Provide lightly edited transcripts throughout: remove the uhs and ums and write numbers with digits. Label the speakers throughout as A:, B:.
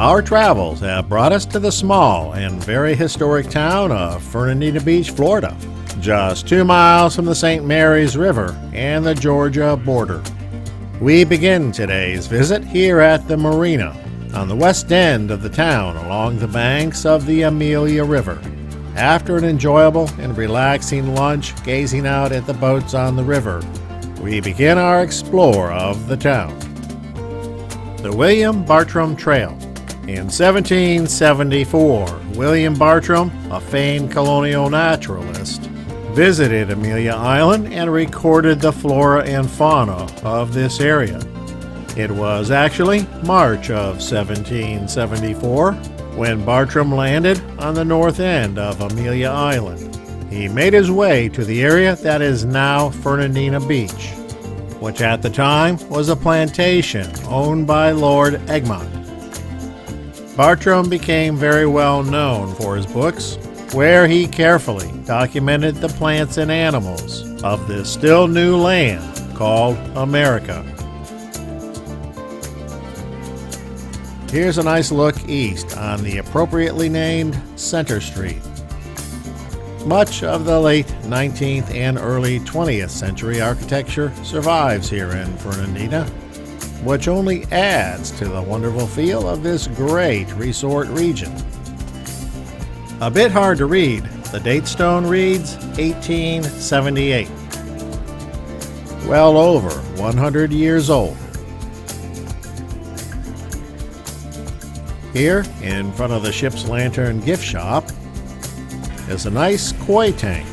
A: Our travels have brought us to the small and very historic town of Fernandina Beach, Florida, just 2 miles from the St. Mary's River and the Georgia border. We begin today's visit here at the marina on the west end of the town along the banks of the Amelia River. After an enjoyable and relaxing lunch gazing out at the boats on the river, we begin our explore of the town. The William Bartram Trail. In 1774, William Bartram, a famed colonial naturalist, visited Amelia Island and recorded the flora and fauna of this area. It was actually March of 1774 when Bartram landed on the north end of Amelia Island. He made his way to the area that is now Fernandina Beach, which at the time was a plantation owned by Lord Egmont. Bartram became very well known for his books, where he carefully documented the plants and animals of this still new land called America. Here's a nice look east on the appropriately named Center Street. Much of the late 19th and early 20th century architecture survives here in Fernandina, which only adds to the wonderful feel of this great resort region. A bit hard to read, the date stone reads 1878. Well over 100 years old. Here, in front of the Ship's Lantern gift shop, is a nice koi tank.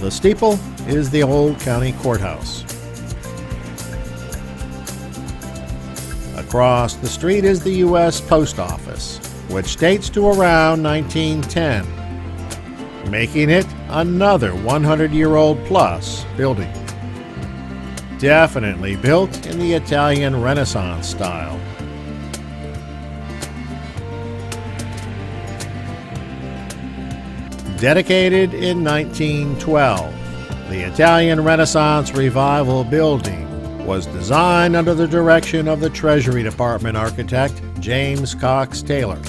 A: The steeple is the old county courthouse. Across the street is the U.S. Post Office, which dates to around 1910, making it another 100-year-old plus building. Definitely built in the Italian Renaissance style. Dedicated in 1912, the Italian Renaissance Revival building was designed under the direction of the Treasury Department architect James Cox Taylor.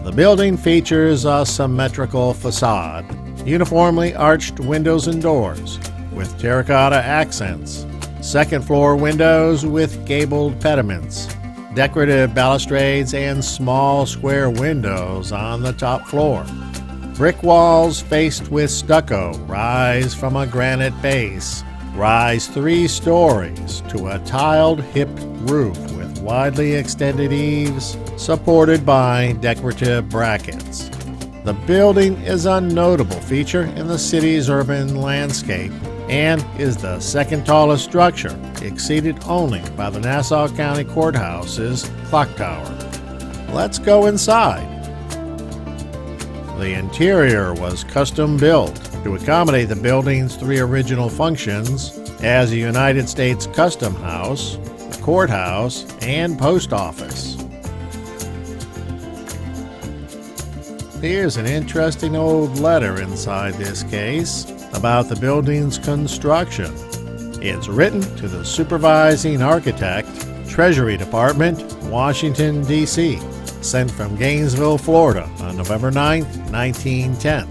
A: The building features a symmetrical facade, uniformly arched windows and doors with terracotta accents, second-floor windows with gabled pediments, decorative balustrades, and small square windows on the top floor. Brick walls faced with stucco rise from a granite base, rise 3 stories to a tiled hipped roof with widely extended eaves supported by decorative brackets. The building is a notable feature in the city's urban landscape and is the second tallest structure, exceeded only by the Nassau County Courthouse's clock tower. Let's go inside. The interior was custom built to accommodate the building's 3 original functions as a United States Custom House, courthouse, and post office. Here's an interesting old letter inside this case about the building's construction. It's written to the supervising architect, Treasury Department, Washington, D.C., sent from Gainesville, Florida on November 9, 1910.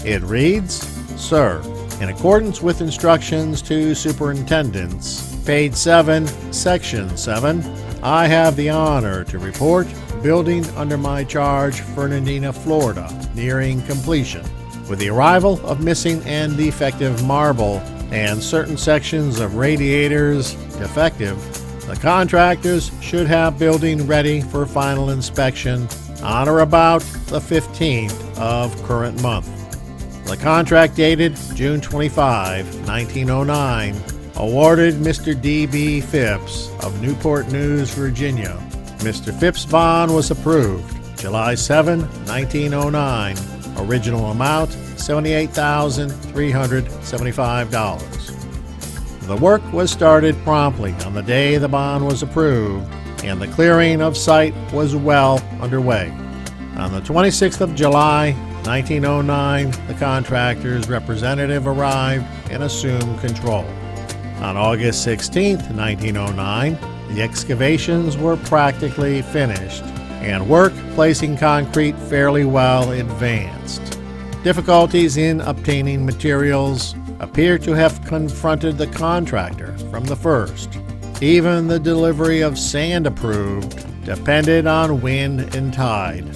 A: It reads, "Sir, in accordance with instructions to superintendents, page 7, section 7, I have the honor to report building under my charge, Fernandina, Florida, nearing completion, with the arrival of missing and defective marble and certain sections of radiators defective. The contractors should have building ready for final inspection on or about the 15th of current month. The contract dated June 25, 1909, awarded Mr. D.B. Phipps of Newport News, Virginia. Mr. Phipps' bond was approved July 7, 1909. Original amount $78,375. The work was started promptly on the day the bond was approved, and the clearing of site was well underway. On the 26th of July, 1909, the contractor's representative arrived and assumed control. On August 16, 1909, the excavations were practically finished, and work placing concrete fairly well advanced. Difficulties in obtaining materials appear to have confronted the contractor from the first. Even the delivery of sand approved depended on wind and tide.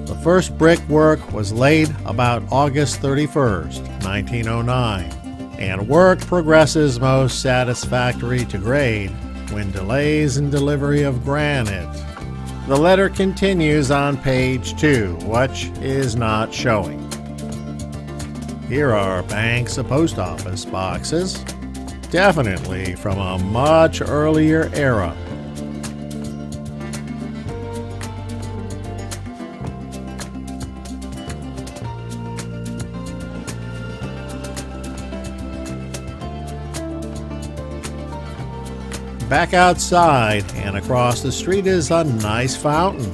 A: The first brickwork was laid about August 31st, 1909, and work progresses most satisfactory to grade when delays in delivery of granite. The letter continues on page 2, which is not showing. Here are banks of post office boxes, definitely from a much earlier era. Back outside and across the street is a nice fountain,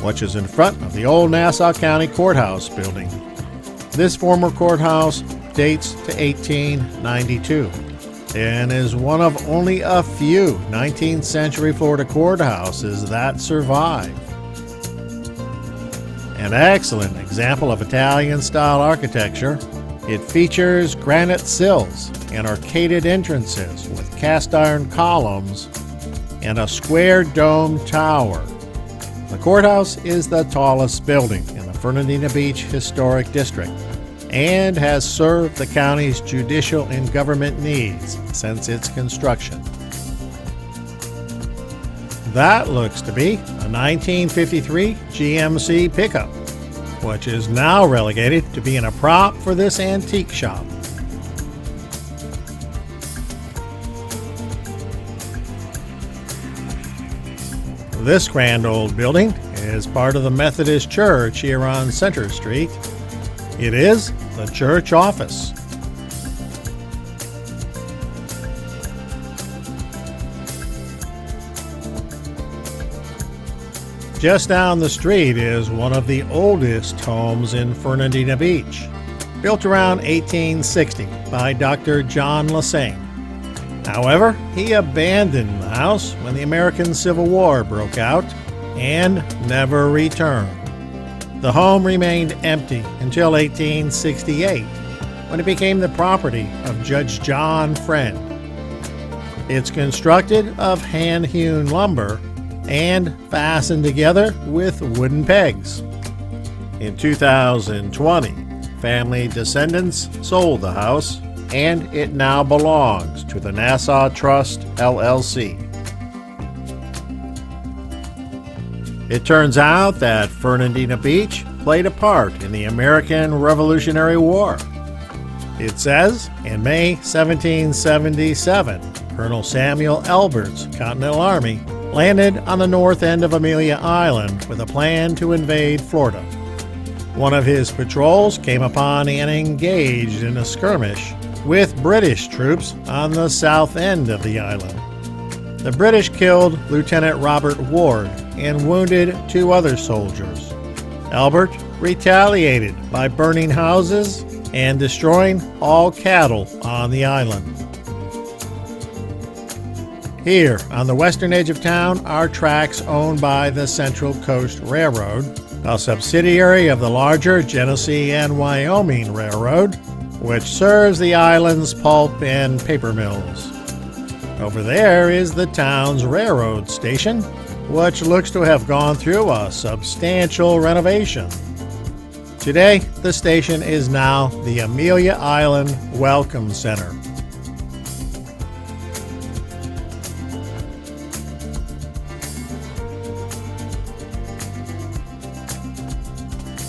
A: which is in front of the old Nassau County Courthouse building. This former courthouse dates to 1892 and is one of only a few 19th century Florida courthouses that survive. An excellent example of Italian-style architecture, it features granite sills and arcaded entrances with cast iron columns and a square dome tower. The courthouse is the tallest building in the Fernandina Beach Historic District and has served the county's judicial and government needs since its construction. That looks to be a 1953 GMC pickup, which is now relegated to being a prop for this antique shop. This grand old building is part of the Methodist Church here on Center Street. It is the church office. Just down the street is one of the oldest homes in Fernandina Beach, built around 1860 by Dr. John Lassane. However, he abandoned the house when the American Civil War broke out and never returned. The home remained empty until 1868, when it became the property of Judge John Friend. It's constructed of hand-hewn lumber and fastened together with wooden pegs. In 2020, family descendants sold the house, and it now belongs to the Nassau Trust, LLC. It turns out that Fernandina Beach played a part in the American Revolutionary War. It says, in May 1777, Colonel Samuel Elbert's Continental Army landed on the north end of Amelia Island with a plan to invade Florida. One of his patrols came upon and engaged in a skirmish with British troops on the south end of the island. The British killed Lieutenant Robert Ward and wounded 2 other soldiers. Albert retaliated by burning houses and destroying all cattle on the island. Here, on the western edge of town, are tracks owned by the Central Coast Railroad, a subsidiary of the larger Genesee and Wyoming Railroad, which serves the island's pulp and paper mills. Over there is the town's railroad station, which looks to have gone through a substantial renovation. Today, the station is now the Amelia Island Welcome Center.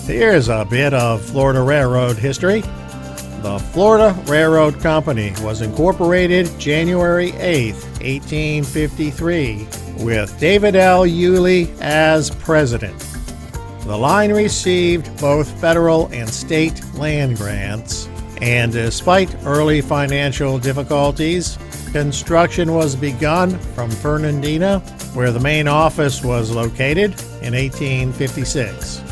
A: Here's a bit of Florida Railroad history. The Florida Railroad Company was incorporated January 8, 1853, with David L. Yulee as president. The line received both federal and state land grants, and despite early financial difficulties, construction was begun from Fernandina, where the main office was located, in 1856.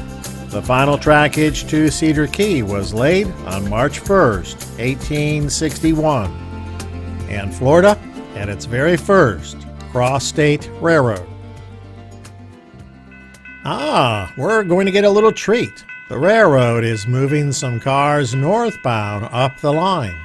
A: The final trackage to Cedar Key was laid on March 1, 1861. and Florida had its very first cross-state railroad. We're going to get a little treat. The railroad is moving some cars northbound up the line.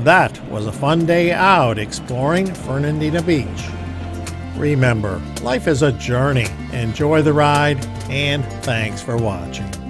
A: That was a fun day out exploring Fernandina Beach. Remember, life is a journey. Enjoy the ride, and thanks for watching.